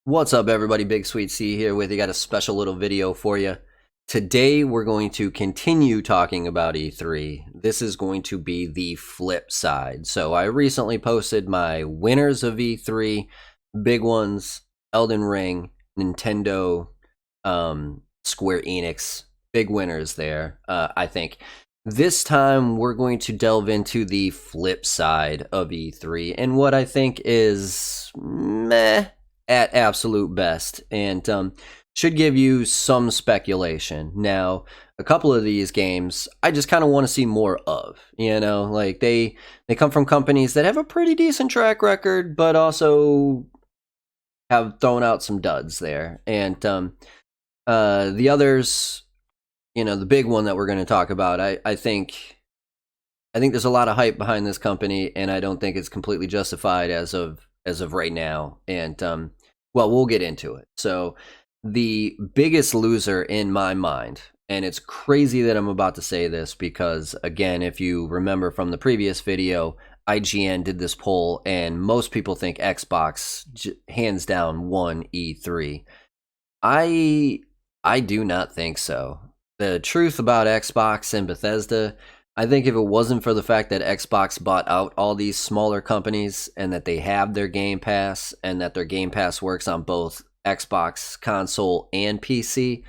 What's up everybody, BigSweetC here with you. Got a special little video for you. Today we're going to continue talking about E3. This is going to be the flip side. So I recently posted my winners of E3, big ones, Elden Ring, Nintendo, Square Enix, big winners there, I think. This time we're going to delve into the flip side of E3 and what I think is meh at absolute best, and should give you some speculation. Now, a couple of these games I just kind of want to see more of, you know, like they come from companies that have a pretty decent track record, but also have thrown out some duds there. And the others, you know, the big one that we're going to talk about, I think there's a lot of hype behind this company, and I don't think it's completely justified as of right now. And well, we'll get into it. So the biggest loser in my mind, and it's crazy that I'm about to say this because, again, if you remember from the previous video, IGN did this poll and most people think Xbox hands down won E3. I do not think so. The truth about Xbox and Bethesda, I think if it wasn't for the fact that Xbox bought out all these smaller companies and that they have their Game Pass and that their Game Pass works on both Xbox console and PC,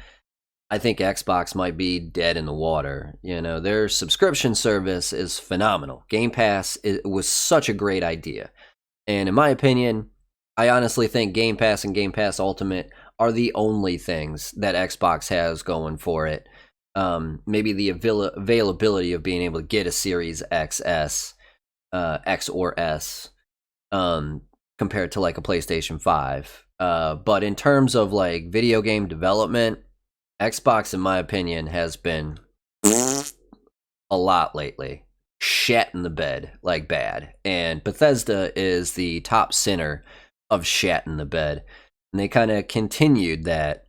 I think Xbox might be dead in the water. You know, their subscription service is phenomenal. Game Pass was such a great idea. And in my opinion, I honestly think Game Pass and Game Pass Ultimate are the only things that Xbox has going for it. Maybe the availability of being able to get a Series XS, X or S, compared to like a PlayStation 5. But in terms of like video game development, Xbox, in my opinion, has been a lot lately. Shat in the bed, like bad. And Bethesda is the top sinner of shat in the bed. And they kind of continued that.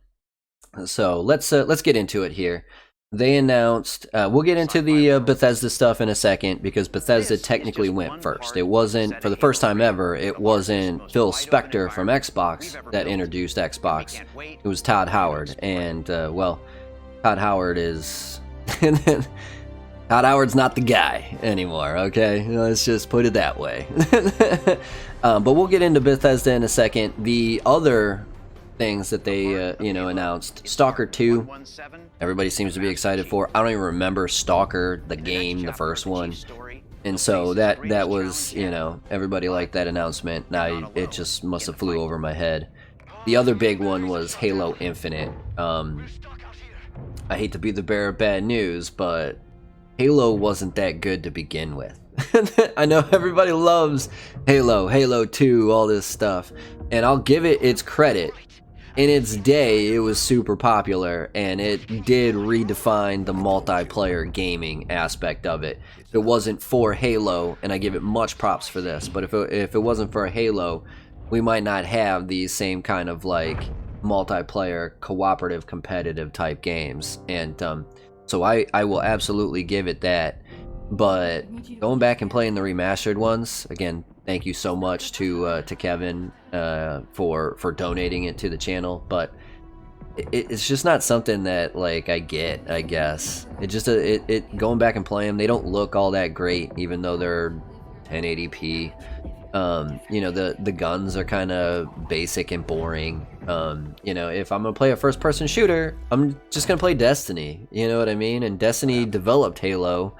So let's get into it here. They announced, we'll get into the Bethesda stuff in a second because Bethesda technically went first. It wasn't, for the first time ever, it wasn't Phil Spector from Xbox that introduced Xbox. It was Todd Howard. And, well, Todd Howard is... Todd Howard's not the guy anymore, okay? Let's just put it that way. But we'll get into Bethesda in a second. The other things that they announced, Stalker 2, everybody seems to be excited for. I don't even remember Stalker the game, the first one, and so that was, you know, everybody liked that announcement. It just must have flew over my head. The other big one was Halo Infinite. I hate to be the bearer of bad news, but Halo wasn't that good to begin with. I know everybody loves Halo, Halo 2, all this stuff, and I'll give it its credit. In its day, it was super popular, and it did redefine the multiplayer gaming aspect of it. If it wasn't for Halo, and I give it much props for this, but if it wasn't for Halo, we might not have these same kind of like multiplayer, cooperative, competitive type games. And so I will absolutely give it that. But going back and playing the remastered ones, again, thank you so much to Kevin for donating it to the channel. But it's just not something that like I get, I guess. It just going back and playing them, they don't look all that great, even though they're 1080p. You know, the guns are kind of basic and boring. You know, if I'm gonna play a first-person shooter, I'm just gonna play Destiny. You know what I mean? And Destiny developed Halo.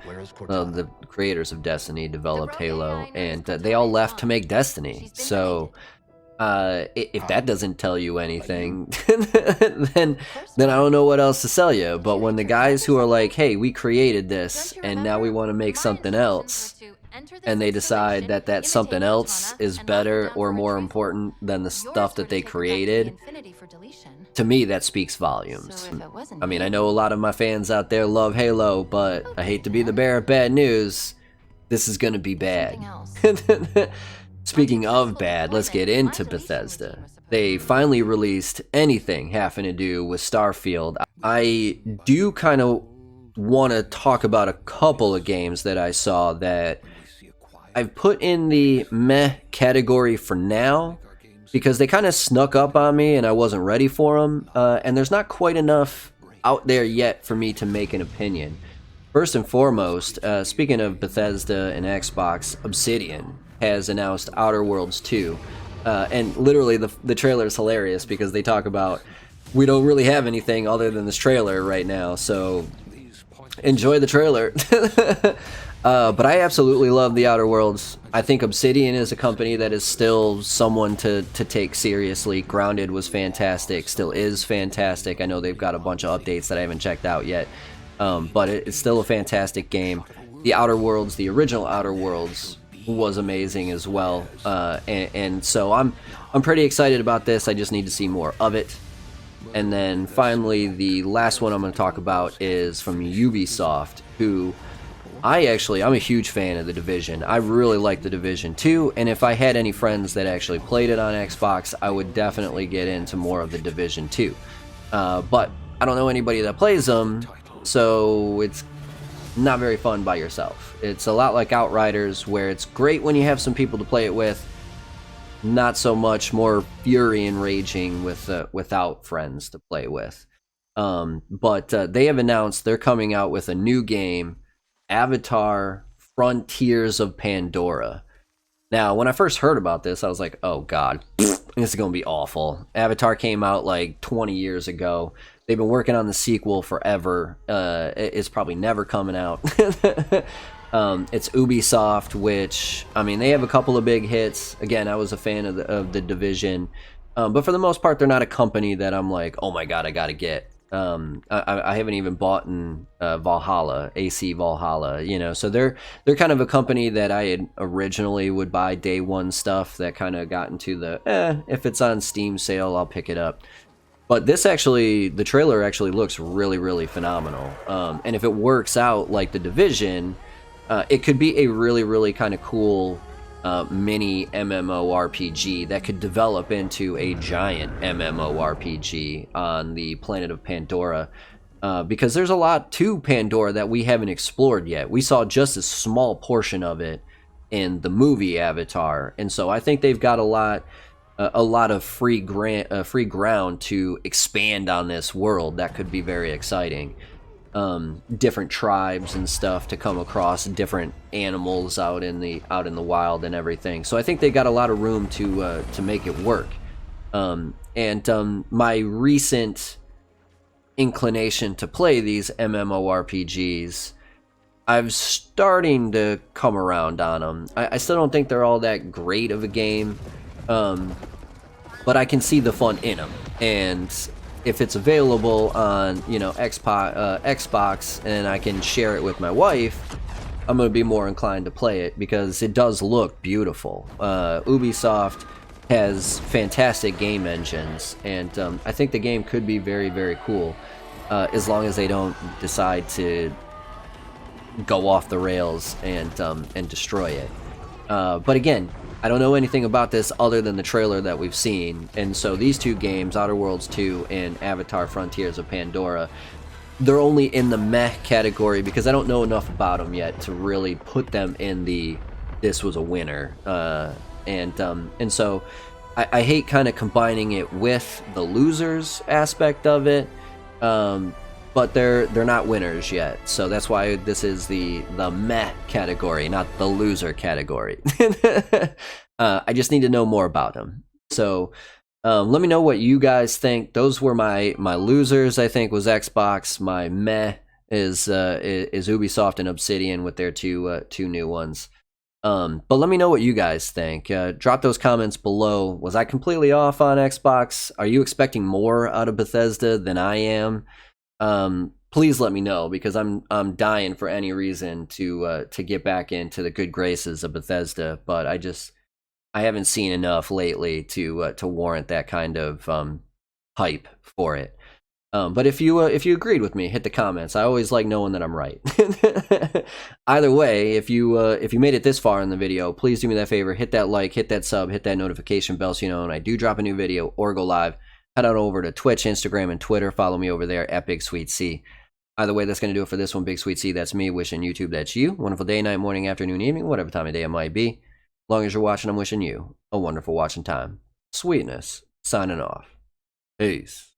The creators of Destiny developed Halo, and they all left to make Destiny. So, if that doesn't tell you anything, then I don't know what else to sell you. But when the guys who are like, "Hey, we created this, and now we want to make something else," and they decide that that something else is better or more important than the stuff that they created, to me that speaks volumes. I mean, I know a lot of my fans out there love Halo, but I hate to be the bearer of bad news, this is gonna be bad. Speaking of bad, let's get into Bethesda. They finally released anything having to do with Starfield. I do kind of want to talk about a couple of games that I saw that I've put in the meh category for now because they kind of snuck up on me and I wasn't ready for them. And there's not quite enough out there yet for me to make an opinion. First and foremost, speaking of Bethesda and Xbox, Obsidian has announced Outer Worlds 2. And literally the trailer is hilarious because they talk about, we don't really have anything other than this trailer right now, so enjoy the trailer. But I absolutely love the Outer Worlds. I think Obsidian is a company that is still someone to take seriously. Grounded was fantastic, still is fantastic. I know they've got a bunch of updates that I haven't checked out yet, but it's still a fantastic game. The Outer Worlds, the original Outer Worlds, was amazing as well, and so I'm pretty excited about this. I just need to see more of it. And then finally, the last one I'm going to talk about is from Ubisoft, who I'm a huge fan of The Division. I really like The Division 2, and if I had any friends that actually played it on Xbox, I would definitely get into more of The Division 2. But I don't know anybody that plays them, so it's not very fun by yourself. It's a lot like Outriders, where it's great when you have some people to play it with, not so much, more fury and raging without friends to play with. But they have announced they're coming out with a new game, Avatar Frontiers of Pandora. Now, when I first heard about this, I was like, oh god, this is going to be awful. Avatar came out like 20 years ago. They've been working on the sequel forever. It's probably never coming out. It's Ubisoft, which, I mean, they have a couple of big hits. Again, I was a fan of the Division. But for the most part, they're not a company that I'm like, oh my god, I gotta get. I haven't even bought in Valhalla, AC Valhalla, you know. So they're kind of a company that I had originally would buy day one stuff that kind of got into the, if it's on Steam sale, I'll pick it up. But this actually, the trailer actually looks really, really phenomenal. And if it works out like the Division, it could be a really, really kind of cool mini MMORPG that could develop into a giant MMORPG on the planet of Pandora. Because there's a lot to Pandora that we haven't explored yet. We saw just a small portion of it in the movie Avatar. And so I think they've got a lot of free ground to expand on this world. That could be very exciting. Different tribes and stuff to come across, different animals out in the wild and everything. So I think they got a lot of room to make it work. My recent inclination to play these MMORPGs, I'm starting to come around on them. I still don't think they're all that great of a game, but I can see the fun in them. And if it's available on, you know, Xbox and I can share it with my wife, I'm going to be more inclined to play it because it does look beautiful. Ubisoft has fantastic game engines, and I think the game could be very, very cool, as long as they don't decide to go off the rails and destroy it. But again, I don't know anything about this other than the trailer that we've seen, and so these two games, Outer Worlds 2 and Avatar Frontiers of Pandora, they're only in the meh category because I don't know enough about them yet to really put them in the this was a winner. And so I hate kind of combining it with the losers aspect of it, but they're not winners yet. So that's why this is the meh category, not the loser category. I just need to know more about them. So let me know what you guys think. Those were my losers. I think was Xbox. My meh is Ubisoft and Obsidian with their two new ones. But let me know what you guys think. Drop those comments below. Was I completely off on Xbox? Are you expecting more out of Bethesda than I am? Please let me know, because I'm dying for any reason to get back into the good graces of Bethesda, but I haven't seen enough lately to warrant that kind of hype for it. But if you agreed with me, hit the comments. I always like knowing that I'm right. Either way, if you made it this far in the video, please do me that favor. Hit that like, hit that sub, hit that notification bell so you know when I do drop a new video or go live. Head on over to Twitch, Instagram, and Twitter. Follow me over there at BigSweetC. Either way, that's going to do it for this one. BigSweetC, that's me. Wishing YouTube, that's you. Wonderful day, night, morning, afternoon, evening, whatever time of day it might be. As long as you're watching, I'm wishing you a wonderful watching time. Sweetness. Signing off. Peace.